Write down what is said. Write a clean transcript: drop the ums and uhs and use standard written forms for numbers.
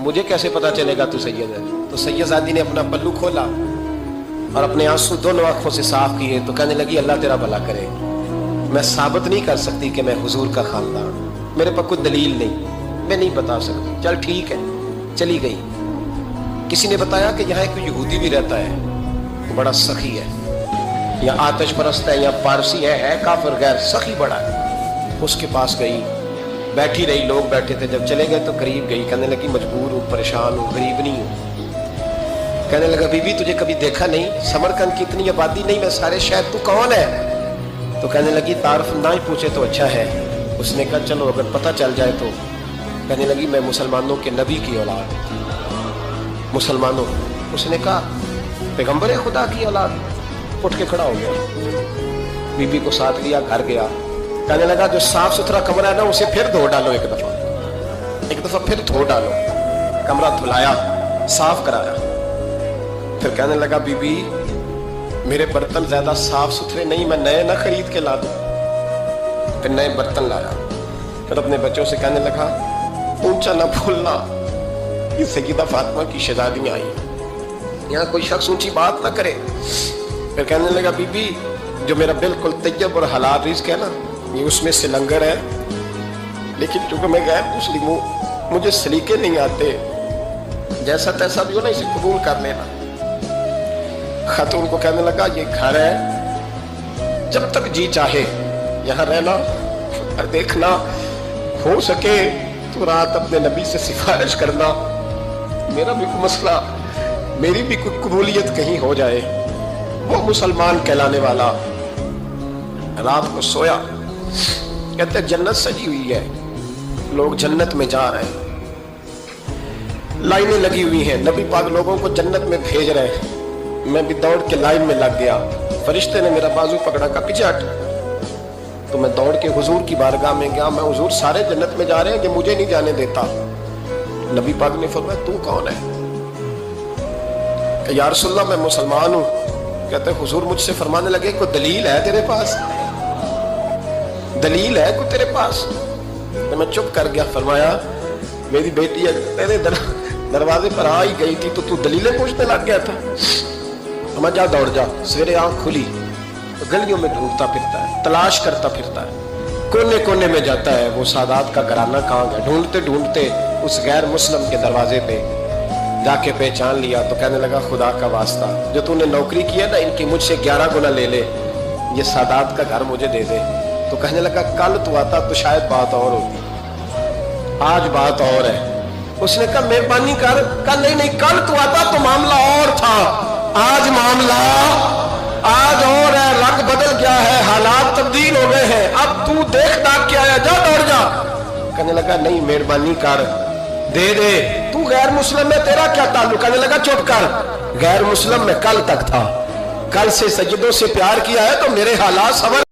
मुझे कैसे पता चलेगा तू सैयद है? तो सैयदजादी ने अपना पल्लू खोला और अपने आंसू दोनों आंखों से साफ किए तो कहने लगी अल्लाह तेरा भला करे, मैं साबित नहीं कर सकती कि मैं हुजूर का खानदान, मेरे पास कोई दलील नहीं, मैं नहीं बता सकती। चल ठीक है, चली गई। किसी ने बताया कि यहाँ एक यहूदी भी रहता है, वो बड़ा सखी है, या आतिश परस्त है, या पारसी है काफिर गैर, सखी बड़ा है। उसके पास गई, बैठी रही, लोग बैठे थे, जब चले गए तो करीब गई, कहने लगी मजबूर हूँ, परेशान हूँ, गरीब नहीं हूँ। कहने लगा बीबी तुझे कभी देखा नहीं, समरकंद की इतनी आबादी नहीं, मैं सारे शहर, तू कौन है? तो कहने लगी तारफ ना ही पूछे तो अच्छा है। उसने कहा चलो अगर पता चल जाए तो। कहने लगी मैं मुसलमानों के नबी की औलाद, मुसलमानों। उसने कहा पैगंबर खुदा की औलाद। उठ के खड़ा हो गया, बीबी को साथ लिया, घर गया। कहने लगा जो साफ सुथरा कमरा है ना उसे फिर धो डालो, एक दफा फिर धो डालो। कमरा धुलाया, साफ कराया। फिर कहने लगा बीबी मेरे बर्तन ज्यादा साफ सुथरे नहीं, मैं नए ना खरीद के ला दूं। फिर नए बर्तन लाया। फिर अपने बच्चों से कहने लगा ऊंचा ना भूलना, ये सैयदा फातिमा की शहजादियां आई, यहाँ कोई शख्स ऊंची बात ना करे। फिर कहने लगा बीबी जो मेरा बिल्कुल तैयब और हलाल रिज़्क है ना, ये उसमें से लंगर है, लेकिन चूंकि मैं गैर मुस्लिम हूँ, मुझे सलीके नहीं आते, जैसा तैसा भी हो ना इसे कबूल कर लेना। खातून को कहने लगा ये घर है, जब तक जी चाहे यहाँ रहना, और देखना हो सके तो रात अपने नबी से सिफारिश करना, मेरा भी कोई मसला, मेरी भी कोई कबूलियत कहीं हो जाए। वो मुसलमान कहलाने वाला रात को सोया। कहते जन्नत सजी हुई है, लोग जन्नत में जा रहे हैं, लाइनें लगी हुई हैं, नबी पाक लोगों को जन्नत में भेज रहे हैं। मैं भी दौड़ के लाइन में लग गया, फरिश्ते ने मेरा बाजू पकड़ा, का पीछे हट। तो मैं दौड़ के हुजूर की बारगाह में गया, मैं हुजूर सारे जन्नत में जा रहे हैं, ये मुझे नहीं जाने देता। नबी पाक ने फरमाया तू कौन है? या रसूलल्लाह मैं मुसलमान हूँ। कहते हुजूर मुझसे फरमाने लगे कोई दलील है तेरे पास, दलील है कोई तेरे पास? तो मैं चुप कर गया। फरमाया मेरी बेटी तेरे दरवाजे पर आ ही गई थी तो तू दलीलें पूछने लग गया था। तो मैं जा दौड़ जा। सवेरे आंख खुली तो गलियों में ढूंढता फिरता है, तलाश करता फिरता है, कोने कोने में जाता है वो सादात का घराना कहाँ गया। ढूंढते ढूंढते उस गैर मुस्लिम के दरवाजे पे जाके पहचान लिया। तो कहने लगा खुदा का वास्ता, जो तूने नौकरी की है ना इनकी मुझसे 11 गुना ले ले, ये सादात का घर मुझे दे दे। तो कहने लगा कल तू आता तो शायद बात और होती, आज बात और है। उसने कहा मेहरबानी कर। कहा नहीं कल तू आता तो मामला और था, आज मामला आज और है, रंग बदल गया है, हालात तब्दील हो गए हैं, अब तू देख दाख के आया, जा दौड़ जा। कहने लगा नहीं मेहरबानी कर, दे दे, तू गैर मुस्लिम में तेरा क्या ताल्लुक? कहने लगा चुप कर, गैर मुस्लिम में कल तक था, कल से सज्जदों से प्यार किया है तो मेरे हालात सवर